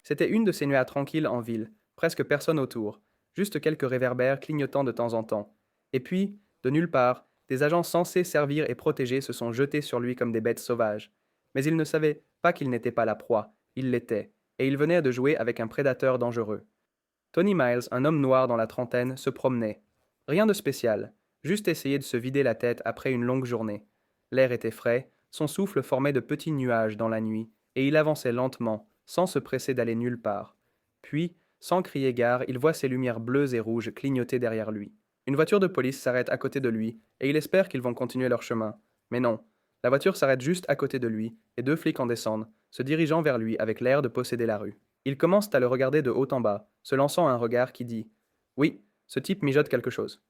C'était une de ces nuits tranquilles en ville, presque personne autour, juste quelques réverbères clignotant de temps en temps. Et puis, de nulle part, des agents censés servir et protéger se sont jetés sur lui comme des bêtes sauvages. Mais ils ne savaient pas qu'il n'était pas la proie, il l'était, et il venait de jouer avec un prédateur dangereux. Tony Miles, un homme noir dans la trentaine, se promenait. Rien de spécial, juste essayer de se vider la tête après une longue journée. L'air était frais, son souffle formait de petits nuages dans la nuit, et il avançait lentement, sans se presser d'aller nulle part. Puis, sans crier gare, il voit ses lumières bleues et rouges clignoter derrière lui. Une voiture de police s'arrête à côté de lui, et il espère qu'ils vont continuer leur chemin. Mais non. La voiture s'arrête juste à côté de lui, et deux flics en descendent, se dirigeant vers lui avec l'air de posséder la rue. Ils commencent à le regarder de haut en bas, se lançant un regard qui dit oui, ce type mijote quelque chose.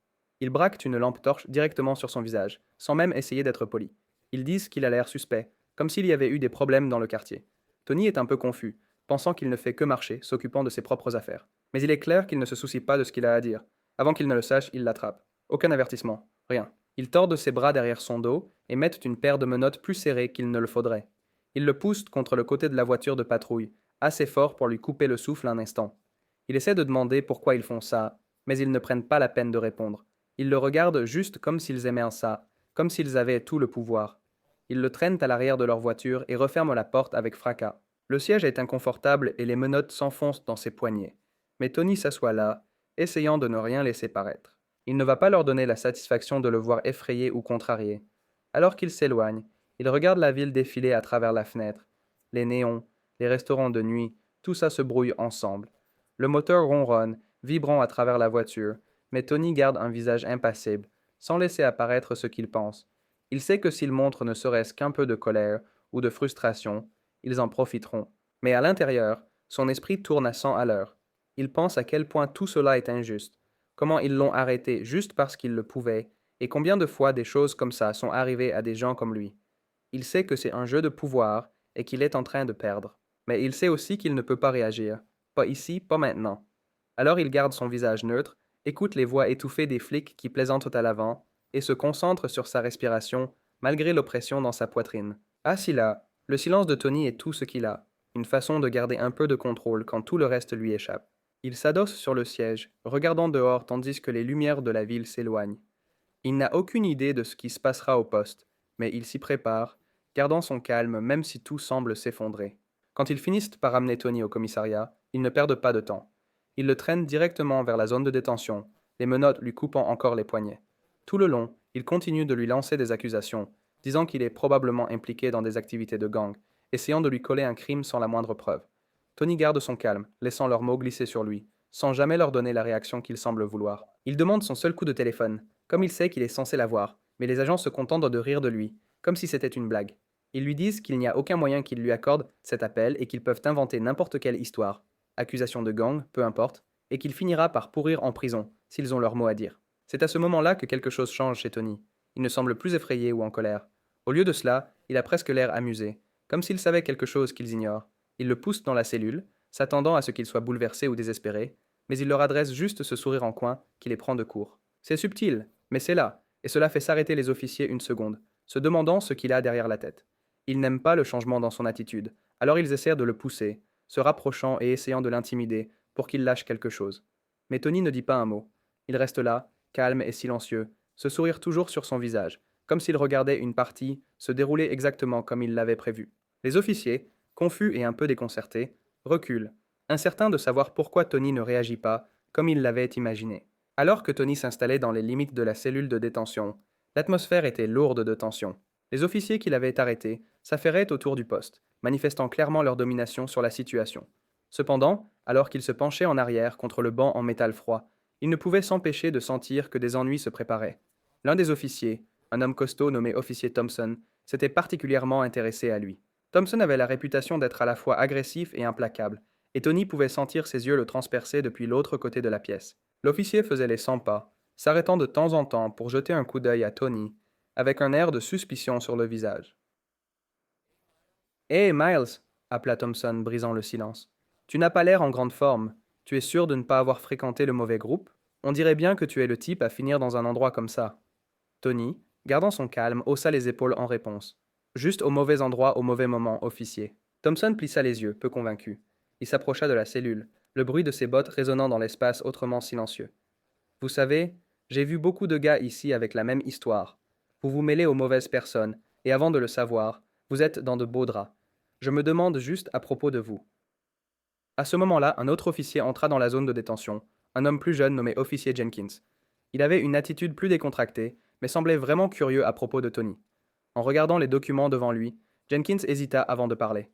Ils braquent une lampe torche directement sur son visage, sans même essayer d'être poli. Ils disent qu'il a l'air suspect, comme s'il y avait eu des problèmes dans le quartier. Tony est un peu confus, pensant qu'il ne fait que marcher, s'occupant de ses propres affaires. Mais il est clair qu'il ne se soucie pas de ce qu'il a à dire. Avant qu'il ne le sache, il l'attrape. Aucun avertissement, rien. Ils tordent ses bras derrière son dos et mettent une paire de menottes plus serrées qu'il ne le faudrait. Ils le poussent contre le côté de la voiture de patrouille, assez fort pour lui couper le souffle un instant. Il essaie de demander pourquoi ils font ça, mais ils ne prennent pas la peine de répondre. Ils le regardent juste comme s'ils aimaient ça, comme s'ils avaient tout le pouvoir. Ils le traînent à l'arrière de leur voiture et referment la porte avec fracas. Le siège est inconfortable et les menottes s'enfoncent dans ses poignets. Mais Tony s'assoit là, essayant de ne rien laisser paraître. Il ne va pas leur donner la satisfaction de le voir effrayé ou contrarié. Alors qu'il s'éloigne, il regarde la ville défiler à travers la fenêtre. Les néons, les restaurants de nuit, tout ça se brouille ensemble. Le moteur ronronne, vibrant à travers la voiture, mais Tony garde un visage impassible, sans laisser apparaître ce qu'il pense. Il sait que s'il montre ne serait-ce qu'un peu de colère ou de frustration, ils en profiteront. Mais à l'intérieur, son esprit tourne à 100 à l'heure. Il pense à quel point tout cela est injuste, comment ils l'ont arrêté juste parce qu'ils le pouvaient, et combien de fois des choses comme ça sont arrivées à des gens comme lui. Il sait que c'est un jeu de pouvoir et qu'il est en train de perdre. Mais il sait aussi qu'il ne peut pas réagir. Pas ici, pas maintenant. Alors il garde son visage neutre, écoute les voix étouffées des flics qui plaisantent à l'avant, et se concentre sur sa respiration, malgré l'oppression dans sa poitrine. Assis là, le silence de Tony est tout ce qu'il a, une façon de garder un peu de contrôle quand tout le reste lui échappe. Il s'adosse sur le siège, regardant dehors tandis que les lumières de la ville s'éloignent. Il n'a aucune idée de ce qui se passera au poste, mais il s'y prépare, gardant son calme même si tout semble s'effondrer. Quand ils finissent par amener Tony au commissariat, ils ne perdent pas de temps. Ils le traînent directement vers la zone de détention, les menottes lui coupant encore les poignets. Tout le long, ils continuent de lui lancer des accusations, disant qu'il est probablement impliqué dans des activités de gang, essayant de lui coller un crime sans la moindre preuve. Tony garde son calme, laissant leurs mots glisser sur lui, sans jamais leur donner la réaction qu'il semble vouloir. Il demande son seul coup de téléphone, comme il sait qu'il est censé l'avoir, mais les agents se contentent de rire de lui, comme si c'était une blague. Ils lui disent qu'il n'y a aucun moyen qu'ils lui accordent cet appel et qu'ils peuvent inventer n'importe quelle histoire, accusation de gang, peu importe, et qu'il finira par pourrir en prison, s'ils ont leur mot à dire. C'est à ce moment-là que quelque chose change chez Tony. Il ne semble plus effrayé ou en colère. Au lieu de cela, il a presque l'air amusé, comme s'il savait quelque chose qu'ils ignorent. Il le pousse dans la cellule, s'attendant à ce qu'il soit bouleversé ou désespéré, mais il leur adresse juste ce sourire en coin qui les prend de court. C'est subtil, mais c'est là, et cela fait s'arrêter les officiers une seconde, se demandant ce qu'il a derrière la tête. Ils n'aiment pas le changement dans son attitude, alors ils essaient de le pousser, se rapprochant et essayant de l'intimider pour qu'il lâche quelque chose. Mais Tony ne dit pas un mot. Il reste là, calme et silencieux, ce sourire toujours sur son visage, comme s'il regardait une partie se dérouler exactement comme il l'avait prévu. Les officiers, confus et un peu déconcertés, reculent, incertains de savoir pourquoi Tony ne réagit pas comme il l'avait imaginé. Alors que Tony s'installait dans les limites de la cellule de détention, l'atmosphère était lourde de tension. Les officiers qui l'avaient arrêté s'affairaient autour du poste, manifestant clairement leur domination sur la situation. Cependant, alors qu'ils se penchaient en arrière contre le banc en métal froid, ils ne pouvaient s'empêcher de sentir que des ennuis se préparaient. L'un des officiers, un homme costaud nommé officier Thompson, s'était particulièrement intéressé à lui. Thompson avait la réputation d'être à la fois agressif et implacable, et Tony pouvait sentir ses yeux le transpercer depuis l'autre côté de la pièce. L'officier faisait les 100 pas, s'arrêtant de temps en temps pour jeter un coup d'œil à Tony, avec un air de suspicion sur le visage. Hé, Miles, appela Thompson, brisant le silence. Tu n'as pas l'air en grande forme. Tu es sûr de ne pas avoir fréquenté le mauvais groupe? On dirait bien que tu es le type à finir dans un endroit comme ça. Tony, gardant son calme, haussa les épaules en réponse. Juste au mauvais endroit au mauvais moment, officier. Thompson plissa les yeux, peu convaincu. Il s'approcha de la cellule, le bruit de ses bottes résonnant dans l'espace autrement silencieux. Vous savez, j'ai vu beaucoup de gars ici avec la même histoire. Vous vous mêlez aux mauvaises personnes, et avant de le savoir, vous êtes dans de beaux draps. Je me demande juste à propos de vous. À ce moment-là, un autre officier entra dans la zone de détention, un homme plus jeune nommé officier Jenkins. Il avait une attitude plus décontractée, mais semblait vraiment curieux à propos de Tony. En regardant les documents devant lui, Jenkins hésita avant de parler.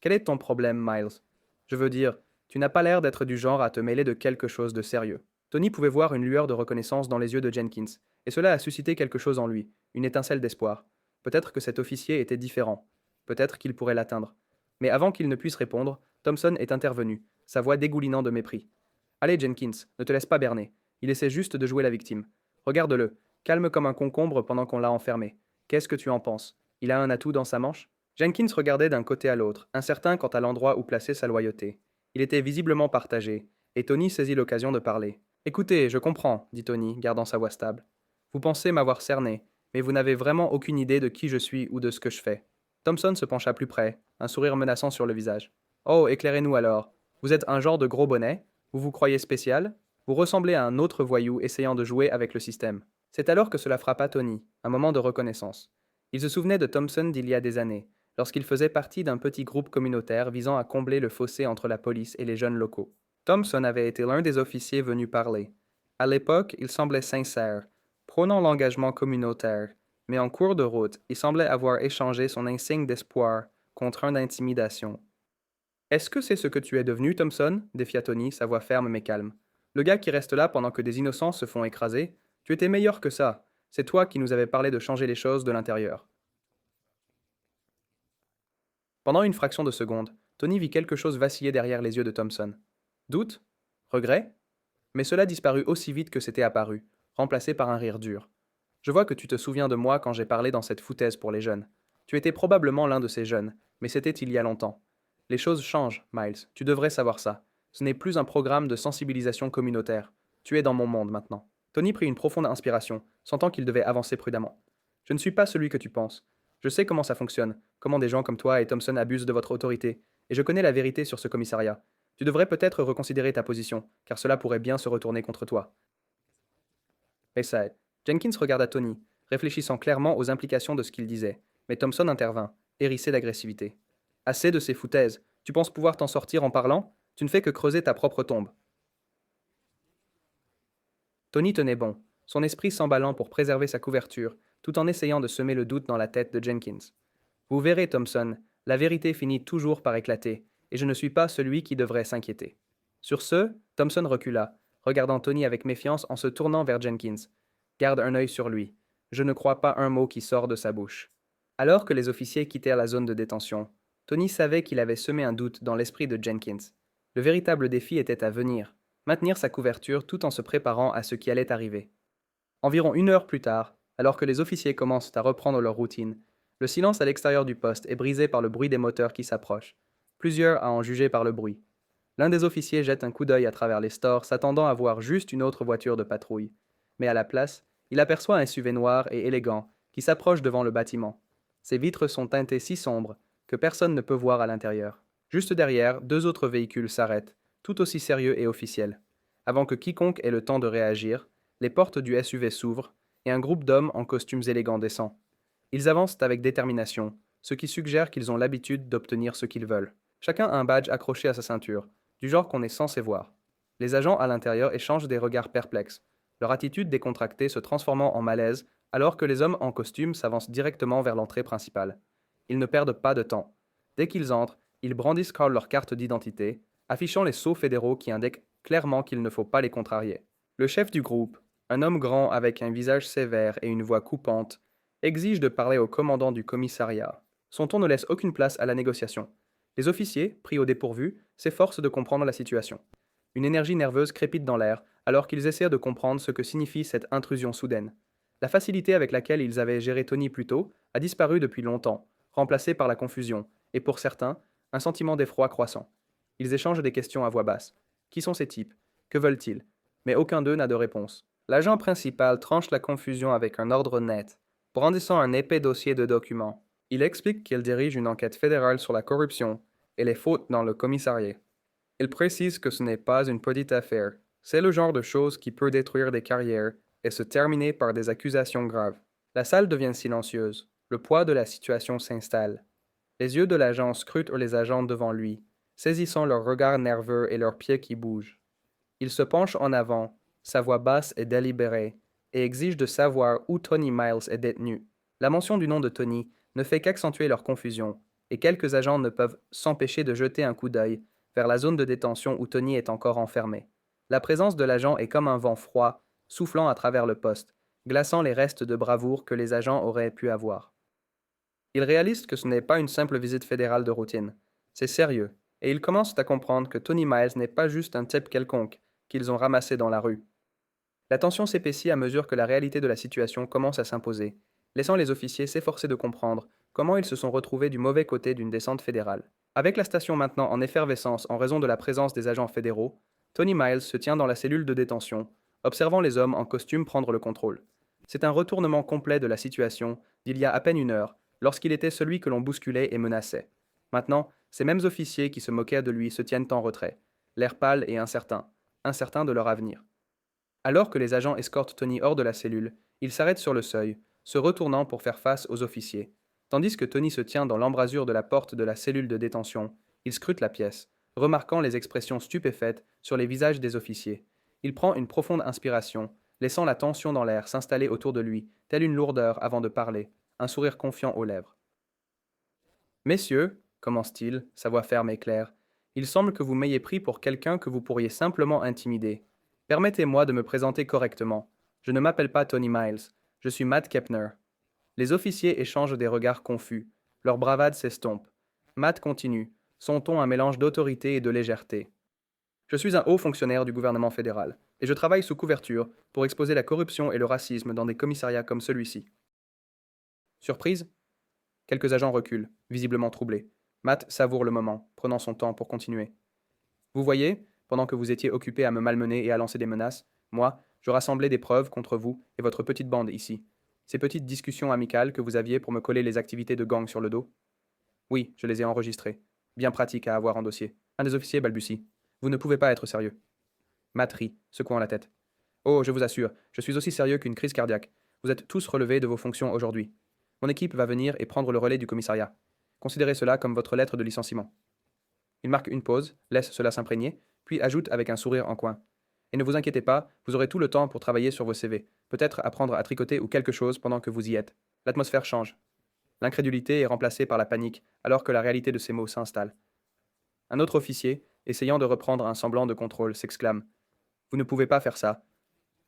Quel est ton problème, Miles? Je veux dire, tu n'as pas l'air d'être du genre à te mêler de quelque chose de sérieux. Tony pouvait voir une lueur de reconnaissance dans les yeux de Jenkins, et cela a suscité quelque chose en lui, une étincelle d'espoir. Peut-être que cet officier était différent. Peut-être qu'il pourrait l'atteindre. Mais avant qu'il ne puisse répondre, Thompson est intervenu, sa voix dégoulinant de mépris. Allez, Jenkins, ne te laisse pas berner. Il essaie juste de jouer la victime. Regarde-le, calme comme un concombre pendant qu'on l'a enfermé. Qu'est-ce que tu en penses? Il a un atout dans sa manche? Jenkins regardait d'un côté à l'autre, incertain quant à l'endroit où placer sa loyauté. Il était visiblement partagé, et Tony saisit l'occasion de parler. Écoutez, je comprends, dit Tony, gardant sa voix stable. Vous pensez m'avoir cerné, mais vous n'avez vraiment aucune idée de qui je suis ou de ce que je fais. Thompson se pencha plus près, un sourire menaçant sur le visage. Oh, éclairez-nous alors. Vous êtes un genre de gros bonnet? Vous vous croyez spécial? Vous ressemblez à un autre voyou essayant de jouer avec le système. C'est alors que cela frappa Tony, un moment de reconnaissance. Il se souvenait de Thompson d'il y a des années, lorsqu'il faisait partie d'un petit groupe communautaire visant à combler le fossé entre la police et les jeunes locaux. Thompson avait été l'un des officiers venus parler. À l'époque, il semblait sincère, prônant l'engagement communautaire, mais en cours de route, il semblait avoir échangé son insigne d'espoir contre un d'intimidation. Est-ce que c'est ce que tu es devenu, Thompson? Défia Tony, sa voix ferme mais calme. Le gars qui reste là pendant que des innocents se font écraser? Tu étais meilleur que ça. C'est toi qui nous avais parlé de changer les choses de l'intérieur. Pendant une fraction de seconde, Tony vit quelque chose vaciller derrière les yeux de Thompson. Doute? Regret? Mais cela disparut aussi vite que c'était apparu, remplacé par un rire dur. Je vois que tu te souviens de moi quand j'ai parlé dans cette foutaise pour les jeunes. Tu étais probablement l'un de ces jeunes, mais c'était il y a longtemps. Les choses changent, Miles, tu devrais savoir ça. Ce n'est plus un programme de sensibilisation communautaire. Tu es dans mon monde maintenant. Tony prit une profonde inspiration, sentant qu'il devait avancer prudemment. Je ne suis pas celui que tu penses. Je sais comment ça fonctionne, comment des gens comme toi et Thompson abusent de votre autorité, et je connais la vérité sur ce commissariat. Tu devrais peut-être reconsidérer ta position, car cela pourrait bien se retourner contre toi. Bayside. Jenkins regarda Tony, réfléchissant clairement aux implications de ce qu'il disait, mais Thompson intervint, hérissé d'agressivité. Assez de ces foutaises. Tu penses pouvoir t'en sortir en parlant? Tu ne fais que creuser ta propre tombe. Tony tenait bon, son esprit s'emballant pour préserver sa couverture, tout en essayant de semer le doute dans la tête de Jenkins. Vous verrez, Thompson, la vérité finit toujours par éclater, et je ne suis pas celui qui devrait s'inquiéter. Sur ce, Thompson recula, regardant Tony avec méfiance en se tournant vers Jenkins. Garde un œil sur lui. Je ne crois pas un mot qui sort de sa bouche. Alors que les officiers quittèrent la zone de détention, Tony savait qu'il avait semé un doute dans l'esprit de Jenkins. Le véritable défi était à venir, maintenir sa couverture tout en se préparant à ce qui allait arriver. Environ 1 heure plus tard, alors que les officiers commencent à reprendre leur routine, le silence à l'extérieur du poste est brisé par le bruit des moteurs qui s'approchent, plusieurs à en juger par le bruit. L'un des officiers jette un coup d'œil à travers les stores, s'attendant à voir juste une autre voiture de patrouille. Mais à la place, il aperçoit un SUV noir et élégant qui s'approche devant le bâtiment. Ses vitres sont teintées si sombres que personne ne peut voir à l'intérieur. Juste derrière, 2 autres véhicules s'arrêtent, tout aussi sérieux et officiels. Avant que quiconque ait le temps de réagir, les portes du SUV s'ouvrent et un groupe d'hommes en costumes élégants descend. Ils avancent avec détermination, ce qui suggère qu'ils ont l'habitude d'obtenir ce qu'ils veulent. Chacun a un badge accroché à sa ceinture, du genre qu'on est censé voir. Les agents à l'intérieur échangent des regards perplexes, leur attitude décontractée se transformant en malaise alors que les hommes en costume s'avancent directement vers l'entrée principale. Ils ne perdent pas de temps. Dès qu'ils entrent, ils brandissent leur carte d'identité, affichant les sceaux fédéraux qui indiquent clairement qu'il ne faut pas les contrarier. Le chef du groupe, un homme grand avec un visage sévère et une voix coupante, exige de parler au commandant du commissariat. Son ton ne laisse aucune place à la négociation. Les officiers, pris au dépourvu, s'efforcent de comprendre la situation. Une énergie nerveuse crépite dans l'air alors qu'ils essaient de comprendre ce que signifie cette intrusion soudaine. La facilité avec laquelle ils avaient géré Tony plus tôt a disparu depuis longtemps, remplacée par la confusion, et pour certains, un sentiment d'effroi croissant. Ils échangent des questions à voix basse. Qui sont ces types? Que veulent-ils? Mais aucun d'eux n'a de réponse. L'agent principal tranche la confusion avec un ordre net, brandissant un épais dossier de documents. Il explique qu'il dirige une enquête fédérale sur la corruption et les fautes dans le commissariat. Il précise que ce n'est pas une petite affaire. C'est le genre de chose qui peut détruire des carrières et se terminer par des accusations graves. La salle devient silencieuse. Le poids de la situation s'installe. Les yeux de l'agent scrutent les agents devant lui, saisissant leurs regards nerveux et leurs pieds qui bougent. Il se penche en avant, sa voix basse et délibérée, et exige de savoir où Tony Miles est détenu. La mention du nom de Tony ne fait qu'accentuer leur confusion, et quelques agents ne peuvent s'empêcher de jeter un coup d'œil vers la zone de détention où Tony est encore enfermé. La présence de l'agent est comme un vent froid, soufflant à travers le poste, glaçant les restes de bravoure que les agents auraient pu avoir. Ils réalisent que ce n'est pas une simple visite fédérale de routine. C'est sérieux, et ils commencent à comprendre que Tony Miles n'est pas juste un type quelconque qu'ils ont ramassé dans la rue. La tension s'épaissit à mesure que la réalité de la situation commence à s'imposer, laissant les officiers s'efforcer de comprendre comment ils se sont retrouvés du mauvais côté d'une descente fédérale. Avec la station maintenant en effervescence en raison de la présence des agents fédéraux, Tony Miles se tient dans la cellule de détention, observant les hommes en costume prendre le contrôle. C'est un retournement complet de la situation d'il y a à peine une heure, lorsqu'il était celui que l'on bousculait et menaçait. Maintenant, ces mêmes officiers qui se moquaient de lui se tiennent en retrait, l'air pâle et incertain, incertain de leur avenir. Alors que les agents escortent Tony hors de la cellule, il s'arrête sur le seuil, se retournant pour faire face aux officiers. Tandis que Tony se tient dans l'embrasure de la porte de la cellule de détention, il scrute la pièce, remarquant les expressions stupéfaites sur les visages des officiers. Il prend une profonde inspiration, laissant la tension dans l'air s'installer autour de lui, telle une lourdeur avant de parler, un sourire confiant aux lèvres. Messieurs, commence-t-il, sa voix ferme et claire, il semble que vous m'ayez pris pour quelqu'un que vous pourriez simplement intimider. Permettez-moi de me présenter correctement. Je ne m'appelle pas Tony Miles, je suis Matt Kepner. Les officiers échangent des regards confus. Leur bravade s'estompe. Matt continue, son ton un mélange d'autorité et de légèreté. Je suis un haut fonctionnaire du gouvernement fédéral, et je travaille sous couverture pour exposer la corruption et le racisme dans des commissariats comme celui-ci. Surprise? Quelques agents reculent, visiblement troublés. Matt savoure le moment, prenant son temps pour continuer. Vous voyez, pendant que vous étiez occupé à me malmener et à lancer des menaces, moi, je rassemblais des preuves contre vous et votre petite bande ici. Ces petites discussions amicales que vous aviez pour me coller les activités de gang sur le dos. Oui, je les ai enregistrées. Bien pratique à avoir en dossier. Un des officiers balbutie. Vous ne pouvez pas être sérieux. Matt rit, secouant la tête. Oh, je vous assure, je suis aussi sérieux qu'une crise cardiaque. Vous êtes tous relevés de vos fonctions aujourd'hui. Mon équipe va venir et prendre le relais du commissariat. Considérez cela comme votre lettre de licenciement. Il marque une pause, laisse cela s'imprégner, puis ajoute avec un sourire en coin. Et ne vous inquiétez pas, vous aurez tout le temps pour travailler sur vos CV, peut-être apprendre à tricoter ou quelque chose pendant que vous y êtes. L'atmosphère change. L'incrédulité est remplacée par la panique, alors que la réalité de ces mots s'installe. Un autre officier, essayant de reprendre un semblant de contrôle, s'exclame. Vous ne pouvez pas faire ça.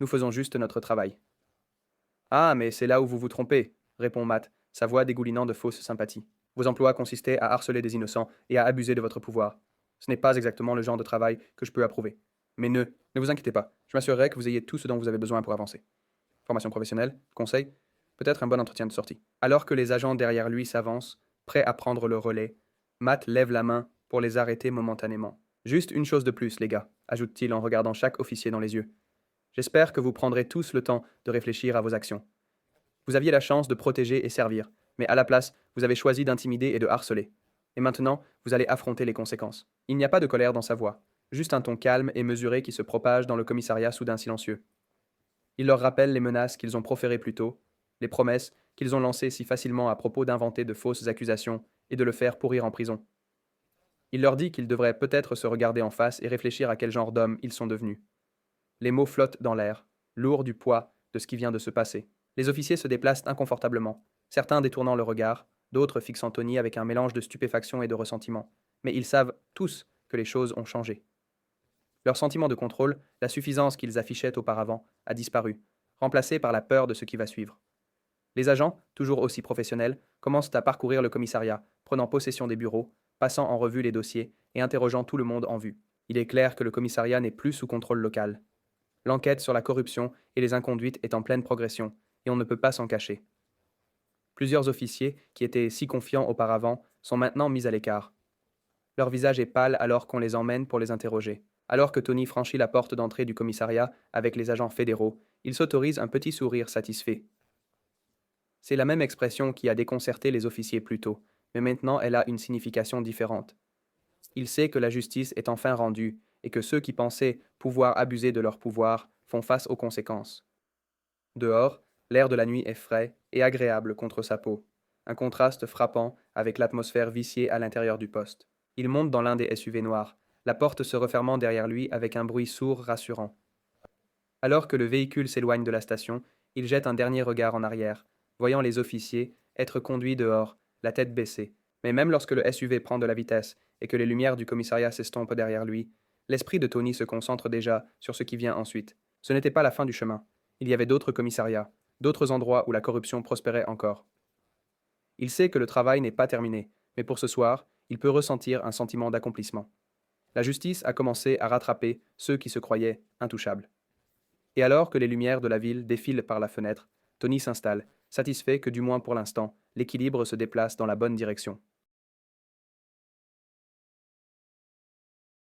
Nous faisons juste notre travail. Ah, mais c'est là où vous vous trompez, répond Matt, sa voix dégoulinant de fausse sympathie. Vos emplois consistaient à harceler des innocents et à abuser de votre pouvoir. Ce n'est pas exactement le genre de travail que je peux approuver. Mais ne vous inquiétez pas, je m'assurerai que vous ayez tout ce dont vous avez besoin pour avancer. Formation professionnelle, conseil, peut-être un bon entretien de sortie. Alors que les agents derrière lui s'avancent, prêts à prendre le relais, Matt lève la main pour les arrêter momentanément. Juste une chose de plus, les gars, ajoute-t-il en regardant chaque officier dans les yeux. J'espère que vous prendrez tous le temps de réfléchir à vos actions. Vous aviez la chance de protéger et servir, mais à la place, vous avez choisi d'intimider et de harceler. Et maintenant, vous allez affronter les conséquences. Il n'y a pas de colère dans sa voix, juste un ton calme et mesuré qui se propage dans le commissariat soudain silencieux. Il leur rappelle les menaces qu'ils ont proférées plus tôt, les promesses qu'ils ont lancées si facilement à propos d'inventer de fausses accusations et de le faire pourrir en prison. Il leur dit qu'ils devraient peut-être se regarder en face et réfléchir à quel genre d'hommes ils sont devenus. Les mots flottent dans l'air, lourds du poids de ce qui vient de se passer. Les officiers se déplacent inconfortablement, certains détournant le regard, d'autres fixant Tony avec un mélange de stupéfaction et de ressentiment. Mais ils savent tous que les choses ont changé. Leur sentiment de contrôle, la suffisance qu'ils affichaient auparavant, a disparu, remplacé par la peur de ce qui va suivre. Les agents, toujours aussi professionnels, commencent à parcourir le commissariat, prenant possession des bureaux, passant en revue les dossiers et interrogeant tout le monde en vue. Il est clair que le commissariat n'est plus sous contrôle local. L'enquête sur la corruption et les inconduites est en pleine progression, et on ne peut pas s'en cacher. Plusieurs officiers, qui étaient si confiants auparavant, sont maintenant mis à l'écart. Leur visage est pâle alors qu'on les emmène pour les interroger. Alors que Tony franchit la porte d'entrée du commissariat avec les agents fédéraux, il s'autorise un petit sourire satisfait. C'est la même expression qui a déconcerté les officiers plus tôt, mais maintenant elle a une signification différente. Il sait que la justice est enfin rendue et que ceux qui pensaient pouvoir abuser de leur pouvoir font face aux conséquences. Dehors, l'air de la nuit est frais et agréable contre sa peau, un contraste frappant avec l'atmosphère viciée à l'intérieur du poste. Il monte dans l'un des SUV noirs, la porte se refermant derrière lui avec un bruit sourd rassurant. Alors que le véhicule s'éloigne de la station, il jette un dernier regard en arrière, voyant les officiers être conduits dehors, la tête baissée. Mais même lorsque le SUV prend de la vitesse et que les lumières du commissariat s'estompent derrière lui, l'esprit de Tony se concentre déjà sur ce qui vient ensuite. Ce n'était pas la fin du chemin. Il y avait d'autres commissariats, d'autres endroits où la corruption prospérait encore. Il sait que le travail n'est pas terminé, mais pour ce soir, il peut ressentir un sentiment d'accomplissement. La justice a commencé à rattraper ceux qui se croyaient intouchables. Et alors que les lumières de la ville défilent par la fenêtre, Tony s'installe, satisfait que du moins pour l'instant, l'équilibre se déplace dans la bonne direction.